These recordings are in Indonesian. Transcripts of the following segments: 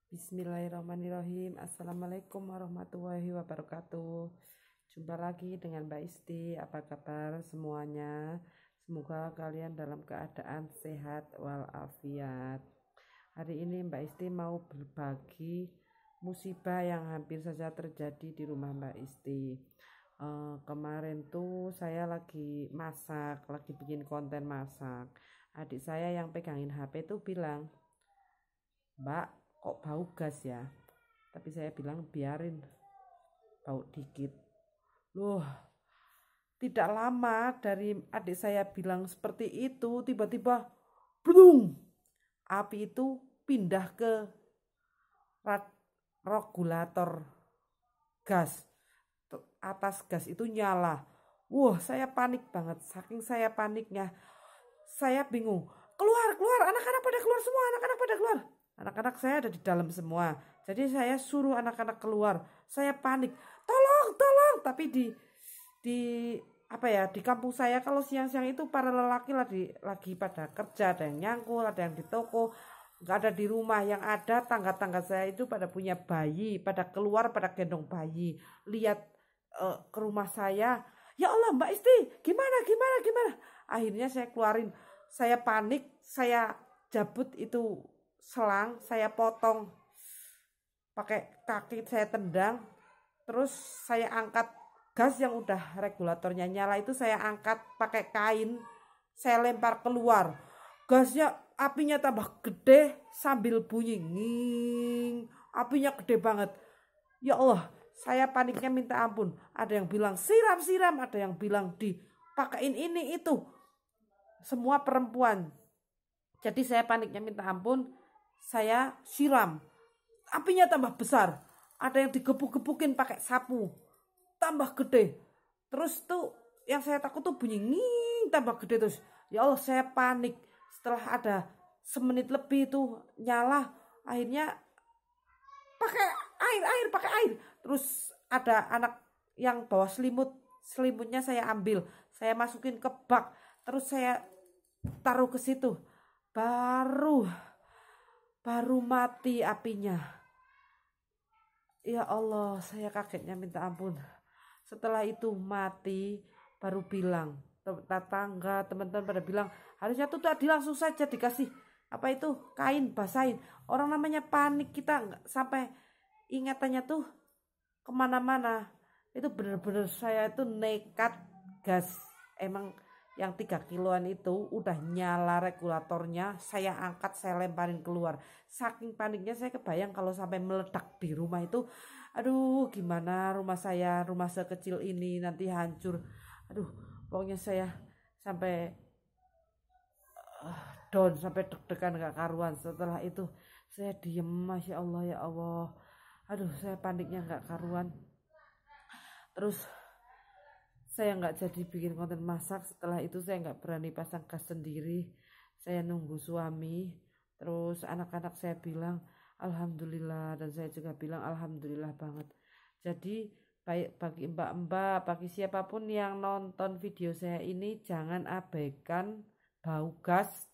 Bismillahirrahmanirrahim. Assalamualaikum warahmatullahi wabarakatuh. Jumpa lagi dengan Mbak Isti. Apa kabar semuanya? Semoga kalian dalam keadaan sehat walafiat. Hari ini Mbak Isti mau berbagi musibah yang hampir saja terjadi di rumah Mbak Isti. Kemarin tuh saya lagi masak, lagi bikin konten masak. Adik saya yang pegangin HP tuh bilang, "Mbak, kok bau gas ya?" Tapi saya bilang biarin bau dikit. Loh, tidak lama dari adik saya bilang seperti itu, tiba-tiba blung, api itu pindah ke regulator gas. Atas gas itu nyala. Wah, saya panik banget. Saking saya paniknya, saya bingung. Keluar, keluar, anak-anak pada keluar semua, anak-anak pada keluar. Anak-anak saya ada di dalam semua. Jadi saya suruh anak-anak keluar. Saya panik. Tolong, tolong. Tapi di kampung saya kalau siang-siang itu para lelaki lagi pada kerja, ada yang nyangkul, ada yang di toko, nggak ada di rumah. Yang ada tangga-tangga saya itu pada punya bayi, pada keluar, pada gendong bayi. Lihat ke rumah saya. Ya Allah, Mbak Isti, gimana? Akhirnya saya keluarin. Saya panik, saya jabut itu selang, saya potong pakai kaki, saya tendang, terus saya angkat gas yang udah regulatornya nyala itu, saya angkat pakai kain, saya lempar keluar. Gasnya, apinya tambah gede sambil bunyi nging, apinya gede banget. Ya Allah, saya paniknya minta ampun. Ada yang bilang siram, ada yang bilang dipakein ini itu. Semua perempuan. Jadi saya paniknya minta ampun, saya siram. Apinya tambah besar. Ada yang digebuk-gebukin pakai sapu. Tambah gede. Terus tuh yang saya takut tuh bunyi nging, tambah gede terus. Ya Allah, saya panik. Setelah ada semenit lebih itu nyala, akhirnya pakai air. Terus ada anak yang bawa selimutnya saya ambil, saya masukin ke bak, terus saya taruh ke situ. Baru mati apinya. Ya Allah, saya kagetnya minta ampun. Setelah itu mati, baru bilang, tetangga, teman-teman pada bilang, harusnya tuh tadi langsung saja dikasih kain basahin. Orang namanya panik, kita nggak sampai ingatannya tuh kemana-mana. Itu bener-bener saya itu nekat gas. Emang yang 3 kiloan itu udah nyala regulatornya, saya angkat, saya lemparin keluar. Saking paniknya saya kebayang kalau sampai meledak di rumah itu, aduh gimana rumah saya, rumah sekecil ini nanti hancur. Aduh, pokoknya saya sampai down, sampai deg-degan gak karuan. Setelah itu saya diem, Masya Allah, ya Allah. Aduh, saya paniknya gak karuan. Terus saya nggak jadi bikin konten masak. Setelah itu saya nggak berani pasang gas sendiri. Saya nunggu suami. Terus anak-anak saya bilang alhamdulillah, dan saya juga bilang alhamdulillah banget. Jadi baik bagi mbak-mbak, bagi siapapun yang nonton video saya ini, jangan abaikan bau gas.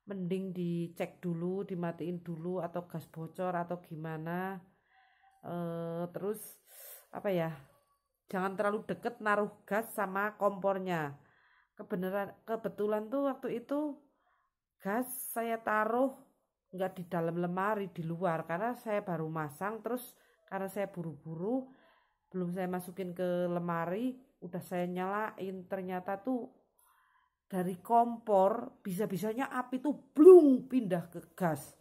Mending dicek dulu, dimatiin dulu, atau gas bocor atau gimana. Terus jangan terlalu deket naruh gas sama kompornya. Kebetulan tuh waktu itu gas saya taruh nggak di dalam lemari, di luar, karena saya baru masang. Terus karena saya buru-buru, belum saya masukin ke lemari, udah saya nyalain. Ternyata tuh dari kompor bisa-bisanya api tuh blung pindah ke gas.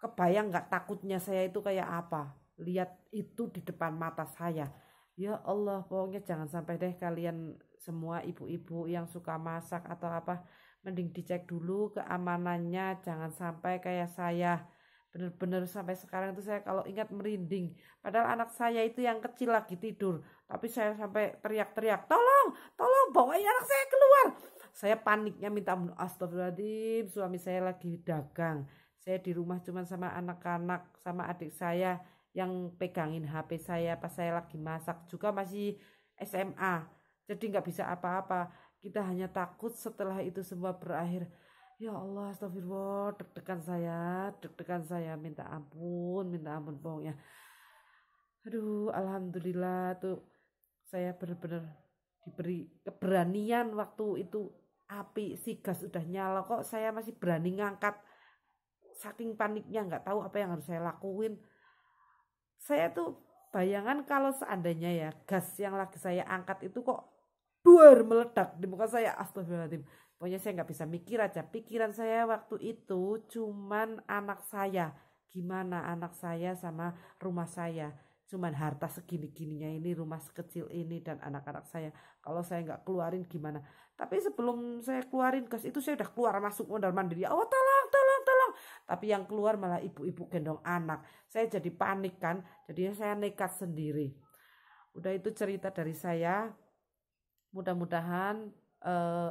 Kebayang nggak takutnya saya itu kayak apa? Lihat itu di depan mata saya. Ya Allah, pokoknya jangan sampai deh kalian semua ibu-ibu yang suka masak atau apa, mending dicek dulu keamanannya. Jangan sampai kayak saya, bener-bener sampai sekarang itu saya kalau ingat merinding. Padahal anak saya itu yang kecil lagi tidur, tapi saya sampai teriak-teriak, tolong bawain anak saya keluar. Saya paniknya minta ampun. Astagfirullahaladzim, suami saya lagi dagang. Saya di rumah cuma sama anak-anak, sama adik saya yang pegangin HP saya pas saya lagi masak, juga masih SMA. Jadi nggak bisa apa-apa. Kita hanya takut setelah itu semua berakhir. Ya Allah, astagfirullah, deg-degan saya, minta ampun pokoknya. Aduh, alhamdulillah tuh saya benar-benar diberi keberanian waktu itu api si gas udah nyala kok saya masih berani ngangkat, saking paniknya nggak tahu apa yang harus saya lakuin. Saya tuh bayangan kalau seandainya ya gas yang lagi saya angkat itu kok duar meledak di muka saya, astagfirullahaladzim. Pokoknya saya nggak bisa mikir aja, pikiran saya waktu itu cuman anak saya, gimana anak saya sama rumah saya, cuman harta segini-gininya ini, rumah sekecil ini dan anak-anak saya, kalau saya nggak keluarin gimana. Tapi sebelum saya keluarin gas itu saya udah keluar masuk mondar mandir, ya Allah tolong tolong tolong, tapi yang keluar malah ibu-ibu gendong anak. Saya jadi panik kan, jadinya saya nekat sendiri. Udah, itu cerita dari saya. Mudah-mudahan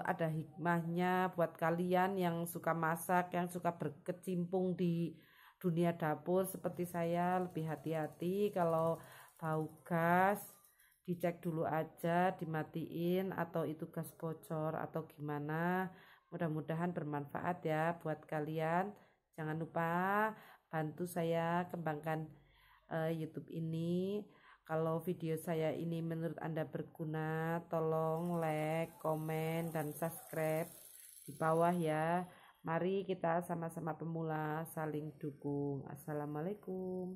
ada hikmahnya buat kalian yang suka masak, yang suka berkecimpung di dunia dapur seperti saya. Lebih hati-hati kalau bau gas, dicek dulu aja, dimatiin atau itu gas bocor atau gimana. Mudah-mudahan bermanfaat ya buat kalian. Jangan lupa bantu saya kembangkan YouTube ini. Kalau video saya ini menurut Anda berguna, tolong like, komen, dan subscribe di bawah ya. Mari kita sama-sama pemula saling dukung. Assalamualaikum.